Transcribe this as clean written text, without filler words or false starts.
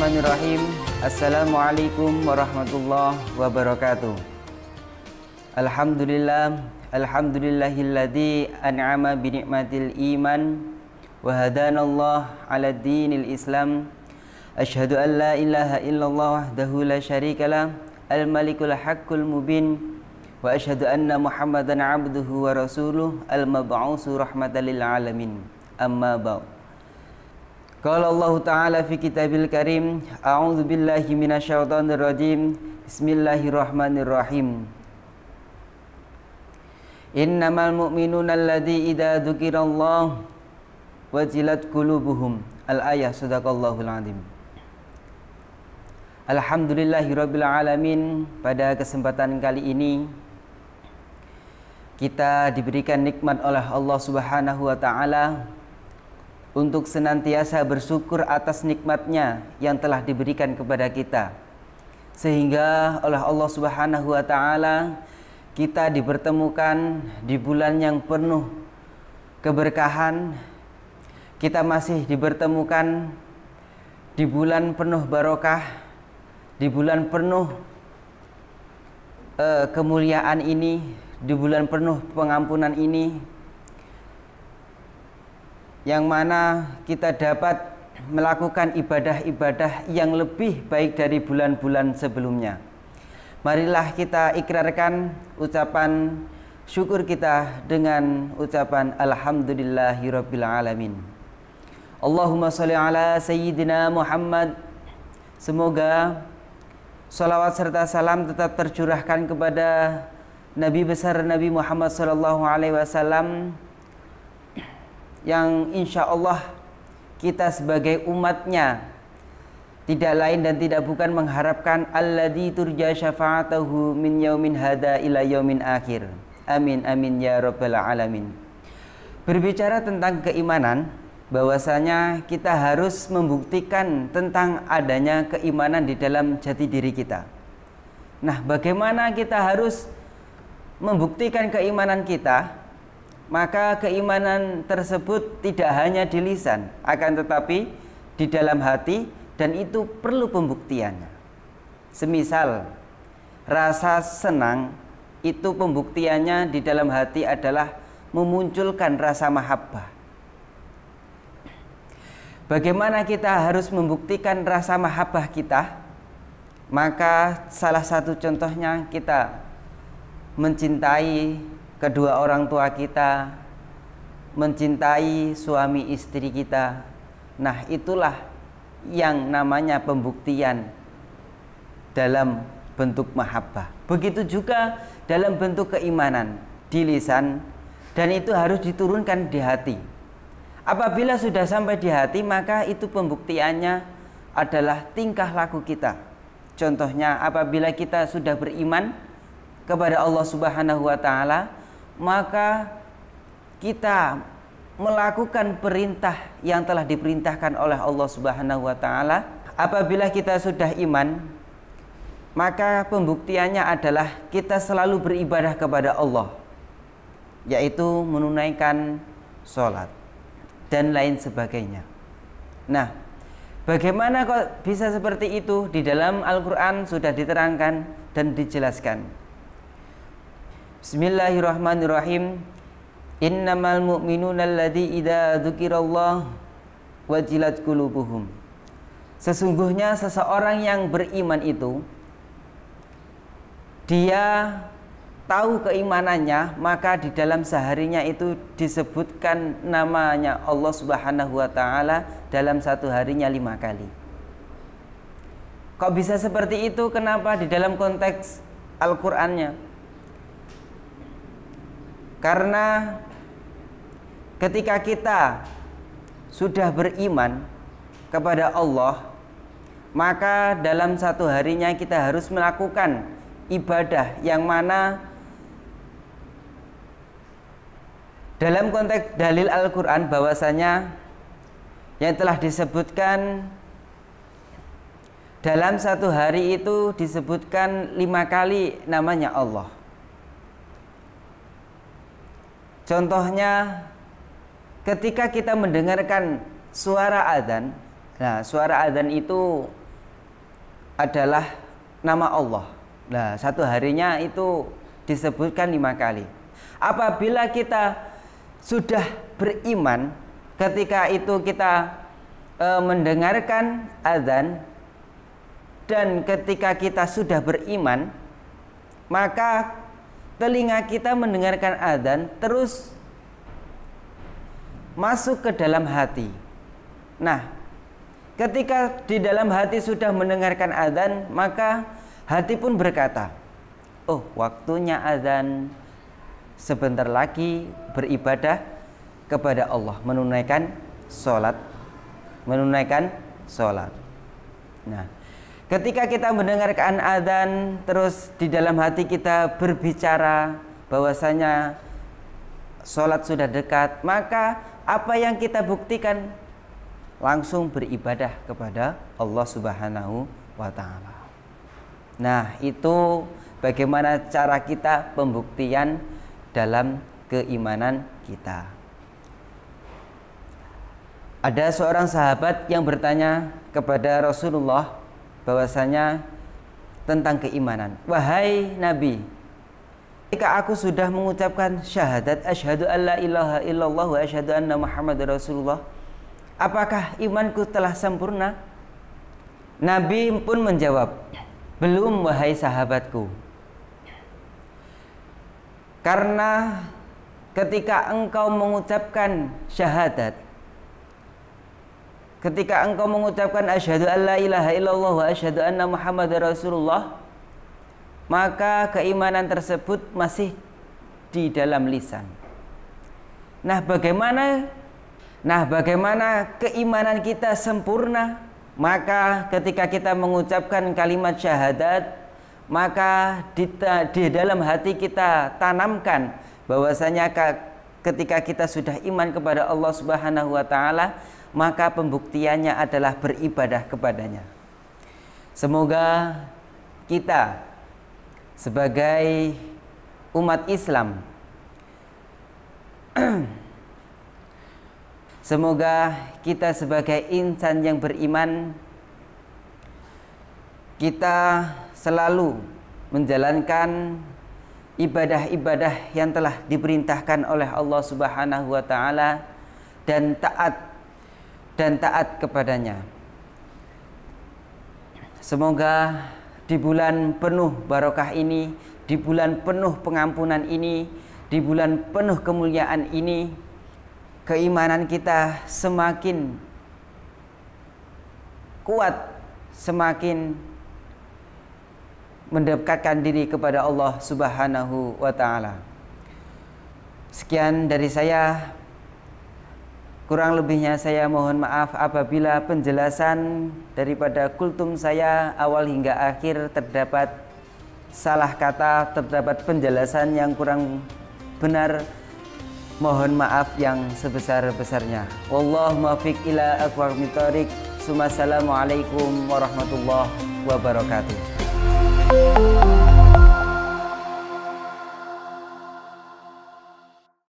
Bismillahirrahmanirrahim. Assalamualaikum warahmatullahi wabarakatuh. Alhamdulillahilladzi an'ama bi ni'matil iman wa hadanallahu 'ala dinil Islam. Asyhadu an la ilaha illallah wahdahu la syarikalah al-malikul haqqul mubin wa asyhadu anna Muhammadan 'abduhu wa rasuluh al-mab'uutsu rahmatan lil alamin. Amma ba'd. Qala Allah Ta'ala fi kitabil karim, a'udzu billahi minasyaitonir rajim. Bismillahirrahmanirrahim. Innamal mu'minuna alladzi idza dzukirallahu wajilat qulubuhum. Al-ayah, sadaqallahul azim. Alhamdulillahirabbil alamin. Pada kesempatan kali ini kita diberikan nikmat oleh Allah Subhanahu wa taala untuk senantiasa bersyukur atas nikmatnya yang telah diberikan kepada kita, sehingga oleh Allah Subhanahu wa taala kita dipertemukan di bulan yang penuh keberkahan. Kita masih dipertemukan di bulan penuh barokah, di bulan penuh kemuliaan ini, di bulan penuh pengampunan ini, yang mana kita dapat melakukan ibadah-ibadah yang lebih baik dari bulan-bulan sebelumnya. Marilah kita ikrarkan ucapan syukur kita dengan ucapan alhamdulillahirabbil alamin. Allahumma sholli ala sayyidina Muhammad. Semoga salawat serta salam tetap tercurahkan kepada Nabi besar Nabi Muhammad sallallahu alaihi wasallam, yang insya Allah kita sebagai umatnya tidak lain dan tidak bukan mengharapkan alladzi turja syafa'atuhu min yaumin hada ila yaumin akhir. Amin amin ya rabbal alamin. Berbicara tentang keimanan, bahwasanya kita harus membuktikan tentang adanya keimanan di dalam jati diri kita. Nah, bagaimana kita harus membuktikan keimanan kita? Maka keimanan tersebut tidak hanya di lisan, akan tetapi di dalam hati, dan itu perlu pembuktiannya. Semisal rasa senang, itu pembuktiannya di dalam hati adalah memunculkan rasa mahabbah. Bagaimana kita harus membuktikan rasa mahabbah kita? Maka salah satu contohnya kita mencintai kedua orang tua kita, mencintai suami istri kita. Nah, itulah yang namanya pembuktian dalam bentuk mahabbah. Begitu juga dalam bentuk keimanan di lisan, dan itu harus diturunkan di hati. Apabila sudah sampai di hati, maka itu pembuktiannya adalah tingkah laku kita. Contohnya, apabila kita sudah beriman kepada Allah Subhanahu wa taala, maka kita melakukan perintah yang telah diperintahkan oleh Allah Subhanahu wa taala. Apabila kita sudah iman, maka pembuktiannya adalah kita selalu beribadah kepada Allah, yaitu menunaikan sholat dan lain sebagainya. Nah, bagaimana kok bisa seperti itu? Di dalam Al-Quran sudah diterangkan dan dijelaskan. Bismillahirrahmanirrahim. Innamal mu'minuna alladzi idza dzukirallahu wajilat qulubuhum. Sesungguhnya seseorang yang beriman itu, dia tahu keimanannya, maka di dalam seharinya itu disebutkan namanya Allah Subhanahu wa taala dalam satu harinya 5 kali. Kok bisa seperti itu? Kenapa? Di dalam konteks Al-Qur'annya. Karena ketika kita sudah beriman kepada Allah, maka dalam satu harinya kita harus melakukan ibadah yang mana dalam konteks dalil Al-Quran bahwasanya yang telah disebutkan dalam satu hari itu disebutkan 5 kali namanya Allah. Contohnya ketika kita mendengarkan suara adzan. Nah, suara adzan itu adalah nama Allah. Nah, satu harinya itu disebutkan 5 kali. Apabila kita sudah beriman, ketika itu kita mendengarkan azan, dan ketika kita sudah beriman, maka telinga kita mendengarkan azan terus masuk ke dalam hati. Nah, ketika di dalam hati sudah mendengarkan azan, maka hati pun berkata, oh, waktunya azan, sebentar lagi beribadah kepada Allah, menunaikan sholat. Nah, ketika kita mendengarkan azan, terus di dalam hati kita berbicara bahwasanya sholat sudah dekat, maka apa yang kita buktikan? Langsung beribadah kepada Allah Subhanahu wa ta'ala. Nah, itu bagaimana cara kita pembuktian dalam keimanan kita. Ada seorang sahabat yang bertanya kepada Rasulullah bahwasanya tentang keimanan. Wahai Nabi, jika aku sudah mengucapkan syahadat asyhadu alla ilaha illallah wa asyhadu anna Muhammadar Rasulullah, apakah imanku telah sempurna? Nabi pun menjawab, belum wahai sahabatku. Karena ketika engkau mengucapkan syahadat, ketika engkau mengucapkan asyhadu alla ilaha illallah wa asyhadu anna Muhammadar Rasulullah, maka keimanan tersebut masih di dalam lisan. Nah, bagaimana keimanan kita sempurna? Maka ketika kita mengucapkan kalimat syahadat, maka di dalam hati kita tanamkan bahwasanya ketika kita sudah iman kepada Allah Subhanahu wa ta'ala, maka pembuktiannya adalah beribadah kepadanya. Semoga kita sebagai umat Islam, semoga kita sebagai insan yang beriman, kita selalu menjalankan ibadah-ibadah yang telah diperintahkan oleh Allah Subhanahu wa ta'ala dan taat kepadanya. Semoga di bulan penuh barokah ini, di bulan penuh pengampunan ini, di bulan penuh kemuliaan ini, keimanan kita semakin kuat, semakin mendekatkan diri kepada Allah Subhanahu wa ta'ala. Sekian dari saya. Kurang lebihnya saya mohon maaf apabila penjelasan daripada kultum saya awal hingga akhir terdapat salah kata, terdapat penjelasan yang kurang benar. Mohon maaf yang sebesar-besarnya. Wallahu muwaffiq ila aqwamit thoriq. Assalamualaikum warahmatullahi wabarakatuh.